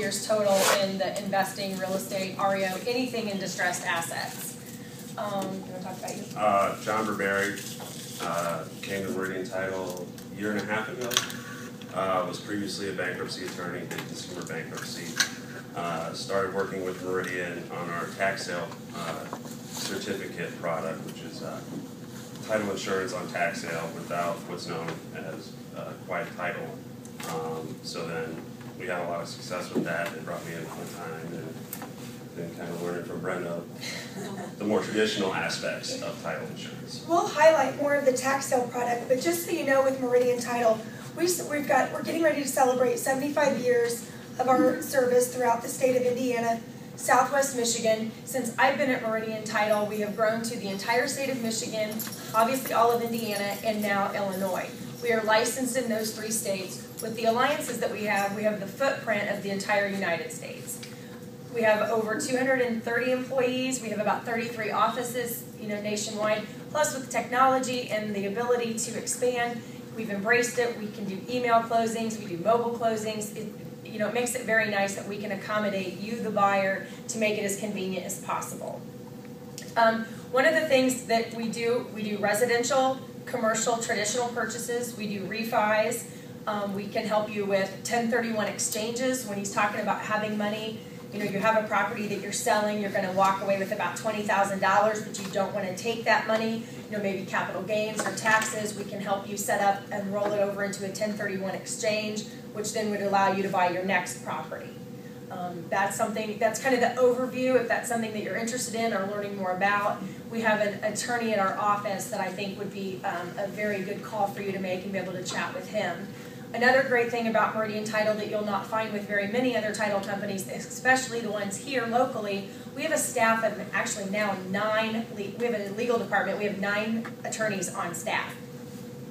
years total in the investing, real estate, REO, anything in distressed assets. You want to talk about you? John Burberry came to Meridian Title a year and a half ago. Was previously a bankruptcy attorney, did consumer bankruptcy. Started working with Meridian on our tax sale certificate product, which is title insurance on tax sale without what's known as quiet title. So then we had a lot of success with that. They brought me in full time and then kind of learning from Brenda the more traditional aspects of title insurance. We'll highlight more of the tax sale product, but just so you know, with Meridian Title, we're getting ready to celebrate 75 years of our service throughout the state of Indiana, Southwest Michigan. Since I've been at Meridian Title, we have grown to the entire state of Michigan, obviously all of Indiana, and now Illinois. We are licensed in those 3 states. With the alliances that we have the footprint of the entire United States. We have over 230 employees. We have about 33 offices, nationwide. Plus, with technology and the ability to expand, we've embraced it. We can do email closings. We do mobile closings. It makes it very nice that we can accommodate you, the buyer, to make it as convenient as possible. One of the things that we do residential, commercial, traditional purchases. We do refis. We can help you with 1031 exchanges. When he's talking about having money, you have a property that you're selling, you're going to walk away with about $20,000, but you don't want to take that money, maybe capital gains or taxes. We can help you set up and roll it over into a 1031 exchange, which then would allow you to buy your next property. That's kind of the overview. If that's something that you're interested in or learning more about, we have an attorney in our office that I think would be a very good call for you to make and be able to chat with him. Another great thing about Meridian Title that you'll not find with very many other title companies, especially the ones here locally, we have a staff of actually now 9, we have a legal department, we have 9 attorneys on staff.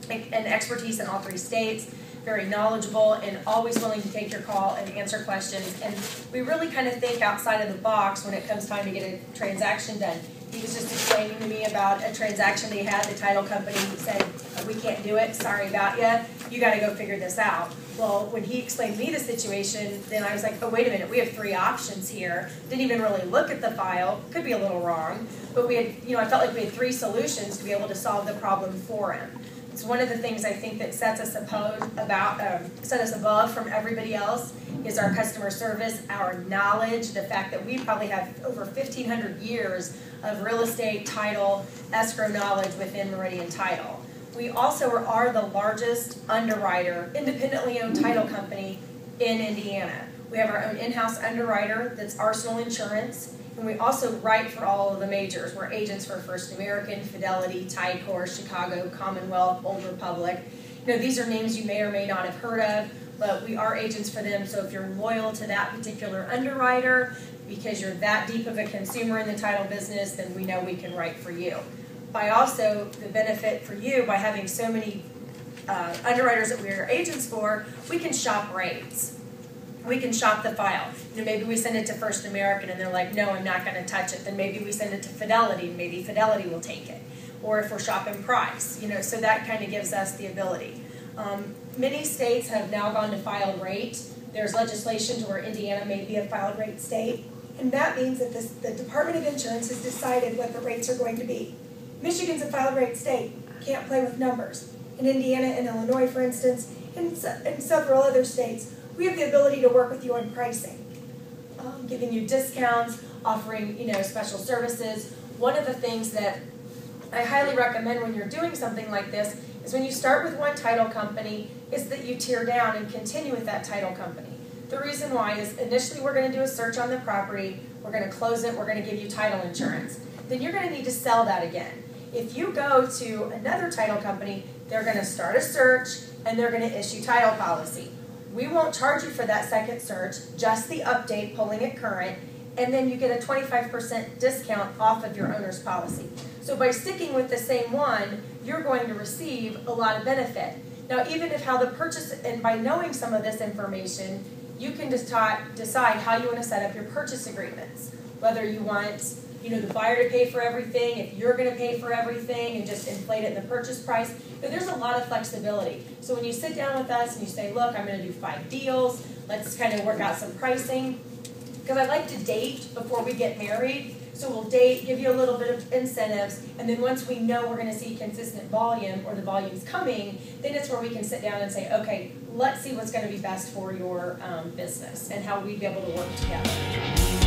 And expertise in all 3 states, very knowledgeable and always willing to take your call and answer questions. And we really kind of think outside of the box when it comes time to get a transaction done. He was just explaining to me about a transaction they had. The title company said, we can't do it, sorry about you. You got to go figure this out. Well, when he explained to me the situation, then I was like, oh, wait a minute, we have 3 options here. Didn't even really look at the file, could be a little wrong, but we had, I felt like we had 3 solutions to be able to solve the problem for him. It's one of the things I think that sets us above from everybody else is our customer service, our knowledge, the fact that we probably have over 1,500 years of real estate, title, escrow knowledge within Meridian Title. We also are the largest underwriter, independently owned title company in Indiana. We have our own in-house underwriter that's Arsenal Insurance, and we also write for all of the majors. We're agents for First American, Fidelity, Ticor, Chicago, Commonwealth, Old Republic. These are names you may or may not have heard of, but we are agents for them. So if you're loyal to that particular underwriter, because you're that deep of a consumer in the title business, then we know we can write for you. By also the benefit for you, by having so many underwriters that we are agents for, we can shop rates. We can shop the file. Maybe we send it to First American and they're like, no, I'm not going to touch it. Then maybe we send it to Fidelity and maybe Fidelity will take it. Or if we're shopping price, so that kind of gives us the ability. Many states have now gone to filed rate. There's legislation to where Indiana may be a filed rate state. And that means that the Department of Insurance has decided what the rates are going to be. Michigan's a filed rate state. Can't play with numbers. In Indiana and Illinois, for instance, and several other states, we have the ability to work with you on pricing, giving you discounts, offering special services. One of the things that I highly recommend when you're doing something like this is when you start with one title company is that you tear down and continue with that title company. The reason why is initially we're going to do a search on the property, we're going to close it, we're going to give you title insurance. Then you're going to need to sell that again. If you go to another title company, they're going to start a search and they're going to issue title policy. We won't charge you for that second search, just the update, pulling it current, and then you get a 25% discount off of your owner's policy. So by sticking with the same one, you're going to receive a lot of benefit. Now, even if how the purchase, and by knowing some of this information, you can decide how you want to set up your purchase agreements. Whether you want, the buyer to pay for everything, if you're gonna pay for everything and just inflate it in the purchase price. But there's a lot of flexibility. So when you sit down with us and you say, look, I'm gonna do 5 deals, let's kind of work out some pricing. Because I like to date before we get married. So we'll date, give you a little bit of incentives, and then once we know we're gonna see consistent volume, or the volume's coming, then it's where we can sit down and say, okay, let's see what's gonna be best for your business and how we'd be able to work together.